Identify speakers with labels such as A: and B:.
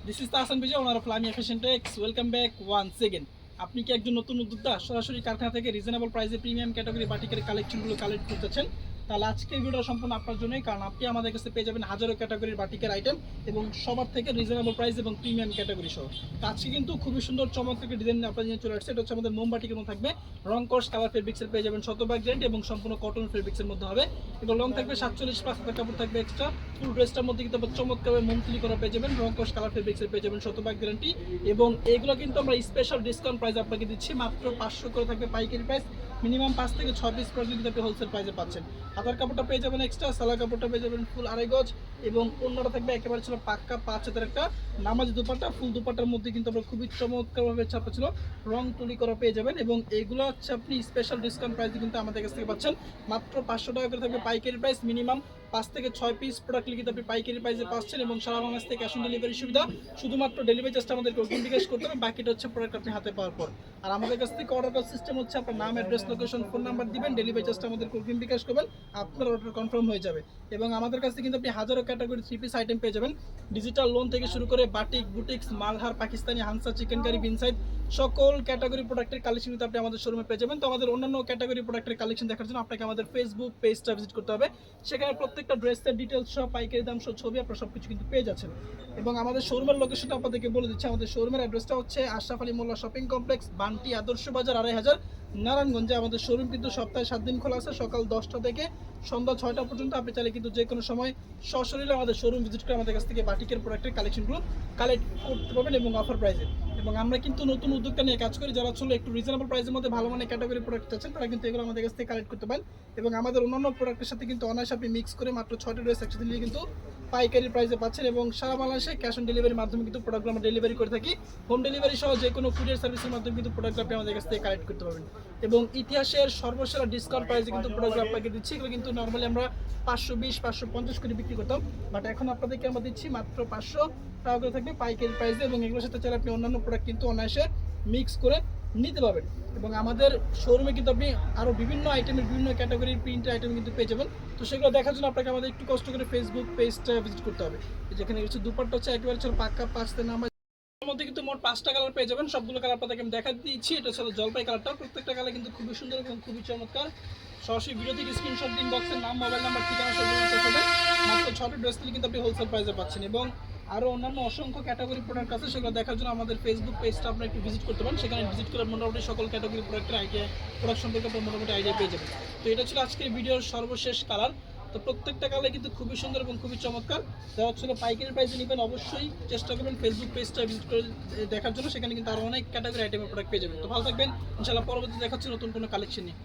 A: This is Tahsan Bijoy, owner of Lamia fashion tex. Welcome back once again. আপনি কি একজন নতুন উদ্যোক্তা, সরাসরি কারখানা থেকে রিজনেবল প্রাইসে প্রিমিয়াম ক্যাটাগরি বাটিকের কালেকশনগুলো কালেক্ট করতেছেন? তাহলে আজকের ভিডিও সম্পূর্ণ আপনার জন্যই, কারণ আপনি আমাদের কাছে পেয়ে যাবেন হাজারো ক্যাটাগরির বাটিকের আইটেম এবং সবার থেকে রিজনেবল প্রাইস এবং প্রিমিয়াম ক্যাটাগরি সহ। আজকে কিন্তু খুবই সুন্দর চমৎকার ডিজাইন আপনার জন্য চলে আসছে। এটা হচ্ছে আমাদের মোমবাটিকের মধ্যে থাকবে, রং কস কালার ফেব্রিক্সের পেয়ে যাবেন শতভাগ গ্যারান্টি এবং সম্পূর্ণ কটন ফেব্রিক্সের মধ্যে হবে। এবং লং থাকবে 47 প্লাস কাপড় থাকবে এক্সট্রা। ফুল ড্রেসটার মধ্যে কিন্তু চমৎকার মোমতুলি করা পেয়ে যাবেন, রং কস কালার ফেব্রিক্সের পেয়ে যাবেন শতভাগ গ্যারান্টি। এবং এগুলো কিন্তু আমরা স্পেশাল ডিসকাউন্ট প্রাইস আপনাকে দিচ্ছি, মাত্র 500 করে থাকবে পাইকারি প্রাইস। মিনিমাম 5 থেকে 6 পিস প্রোডাক্ট কিন্তু আপনি হোলসেল প্রাইসে পাচ্ছেন। হাতার কাপড়টা পেয়ে যাবেন এক্সট্রা, সালোয়ার কাপড়টা পেয়ে যাবেন ফুল 2.5 গজ এবং অন্যটা থাকবে একেবারে ছিল পাক্কা 5 হাতের একটা নামাজি দুপাট্টা। ফুল দুপাট্টার মধ্যে কিন্তু আমরা খুবই চমৎকারভাবে ছাপা ছিল, রং তুলি করা পেয়ে যাবেন। এবং এগুলো হচ্ছে আপনি স্পেশাল ডিসকাউন্ট প্রাইসে কিন্তু আমাদের কাছ থেকে পাচ্ছেন। মাত্র 500 টাকা করে থাকবে পাইকারি প্রাইস। মিনিমাম 5 থেকে 6 পিস প্রোডাক্ট কিন্তু আপনি পাইকারি প্রাইসে পাচ্ছেন এবং সারা বাংলাদেশ থেকে ক্যাশ অন ডেলিভারি সুবিধা। শুধুমাত্র ডেলিভারি চার্জটা আমাদেরকে অগ্রিম বিকাশ করতে হবে, বাকিটা হচ্ছে প্রোডাক্ট আপনি হাতে পাওয়ার পর। আর আমাদের কাছ থেকে অর্ডার করার সিস্টেম হচ্ছে আপনার নাম, অ্যাড্রেস, লোকেশন, ফোন নাম্বার দিবেন, ডেলিভারি চার্জটা আমাদেরকে অগ্রিম বিকাশ করবেন, আপনার অর্ডার কনফার্ম হয়ে যাবে। এবং আমাদের কাছে কিন্তু আপনি হাজারো ক্যাটাগরি 3 পিস আইটেম পেয়ে যাবেন, ডিজিটাল লোন থেকে শুরু করে batik, boutiques, Malhar, Pakistani, হানসা, chicken curry, বিনসাইড সকল ক্যাটাগরি প্রোডাক্টের কালেকশন কিন্তু আপনি আমাদের শোরুমে পেয়ে যাবেন। তো আমাদের অন্যান্য ক্যাটাগরি প্রোডাক্টের কালেকশন দেখার জন্য আপনাকে আমাদের ফেসবুক পেজটা ভিজিট করতে হবে। সেখানে প্রত্যেকটা ড্রেসের ডিটেলস সহ পাইকারি দাম সহ ছবি আপনারা সবকিছু কিন্তু পেয়ে যাচ্ছেন। এবং আমাদের শোরুমের লোকেশনটা আপনাদেরকে বলে দিচ্ছি। আমাদের শোরুমের অ্যাড্রেসটা হচ্ছে আশরাফ আলী মোল্লা শপিং কমপ্লেক্স, বান্টি আদর্শ বাজার 2.5 নারায়ণগঞ্জে। আমাদের শোরুম কিন্তু সপ্তাহে 7 দিন খোলা আছে, সকাল 10টা থেকে সন্ধ্যা 6টা পর্যন্ত। আপনি চাইলে কিন্তু যে কোনো সময় সশরীরে আমাদের শোরুম ভিজিট করে আমাদের কাছ থেকে বাটিকের প্রোডাক্টের কালেকশনগুলো কালেক্ট করতে পারবেন এবং অফার প্রাইসে। এবং আমরা কিন্তু নতুন উদ্যোক্তা নিয়ে কাজ করি, যারা আসলে একটু রিজনেবল প্রাইসের মধ্যে ভালো মানের ক্যাটাগরি প্রোডাক্ট আছেন তারা কিন্তু এগুলো আমাদের কাছ থেকে কালেক্ট করতে পারেন। এবং আমাদের অন্যান্য প্রোডাক্টের সাথে কিন্তু অনায়াসে আপনি মিক্স করে মাত্র 6টা ড্রেস একসাথে নিয়ে কিন্তু পাইকারি প্রাইসে পাচ্ছেন। এবং সারা বাংলাদেশে ক্যাশ অন ডেলিভারির মাধ্যমে কিন্তু প্রোডাক্টগুলো আমরা ডেলিভারি করে থাকি। হোম ডেলিভারি সহ যে কোনো কুরিয়ার সার্ভিসের মাধ্যমে কিন্তু প্রোডাক্ট আপনি আমাদের কাছ থেকে কালেক্ট করতে পারবেন। এবং ইতিহাসের সর্বসেরা ডিসকাউন্ট প্রাইসে কিন্তু প্রোডাক্ট আপনাকে দিচ্ছি। এগুলো কিন্তু নর্মালি আমরা 520, 550 করে বিক্রি করতাম, বাট এখন আপনাদেরকে আমরা দিচ্ছি মাত্র 500 টাকা করে থাকবে পাইকারি প্রাইসে। এবং এগুলোর সাথে চাইলে আপনি অন্যান্য প্রোডাক্ট কিন্তু অনায়াসে মিক্স করে নিতে পারবেন। এবং আমাদের শোরুমে কিন্তু আপনি আরও বিভিন্ন আইটেমের বিভিন্ন ক্যাটাগরির প্রিন্টের আইটেম কিন্তু পেয়ে যাবেন। তো সেগুলো দেখার জন্য আপনাকে আমাদের একটু কষ্ট করে ফেসবুক পেজটা ভিজিট করতে হবে। যেখানে কিছু দুপাট্টা হচ্ছে একেবারে ছিল পাক্কা 5 নাম্বার মধ্যে কিন্তু মোট 5টা কালার পেয়ে যাবেন। সবগুলো কালার আপনাদেরকে আমি দেখা দিচ্ছি। এটা হচ্ছে জলপাই কালারটা, প্রত্যেকটা কালার কিন্তু খুবই সুন্দর এবং খুবই চমৎকার। সরাসরি ভিডিও থেকে স্ক্রিনশট দিন, বক্সের নাম, মোবাইল নাম্বার, ঠিকানা সব দেবেন। মাত্র 6টা ড্রেস কিন্তু আপনি হোলসেল প্রাইসে পাচ্ছেন। এবং আরও অন্যান্য অসংখ্য ক্যাটাগরি প্রোডাক্ট আছে, সেগুলো দেখার জন্য আমাদের ফেসবুক পেজটা আপনারা একটু ভিজিট করতে পারেন। সেখানে ভিজিট করে মোটামুটি সকল ক্যাটাগরি প্রোডাক্টের আইডিয়া, প্রোডাক্ট সম্পর্কে আপনার মোটামুটি আইডিয়া পেয়ে যাবেন। তো এটা ছিল আজকের ভিডিওর সর্বশেষ কালার। তো প্রত্যেকটা কালার কিন্তু খুবই সুন্দর এবং খুবই চমৎকার। যারা হচ্ছিল পাইকারি প্রাইসে নেবেন অবশ্যই চেষ্টা করবেন ফেসবুক পেজটা ভিজিট করে দেখার জন্য। সেখানে কিন্তু আরও অনেক ক্যাটাগরি আইটেমের প্রোডাক্ট পেয়ে যাবেন। তো ভালো থাকবেন, ইনশাআল্লাহ পরবর্তী দেখাচ্ছি নতুন কোনো কালেকশন নিয়ে।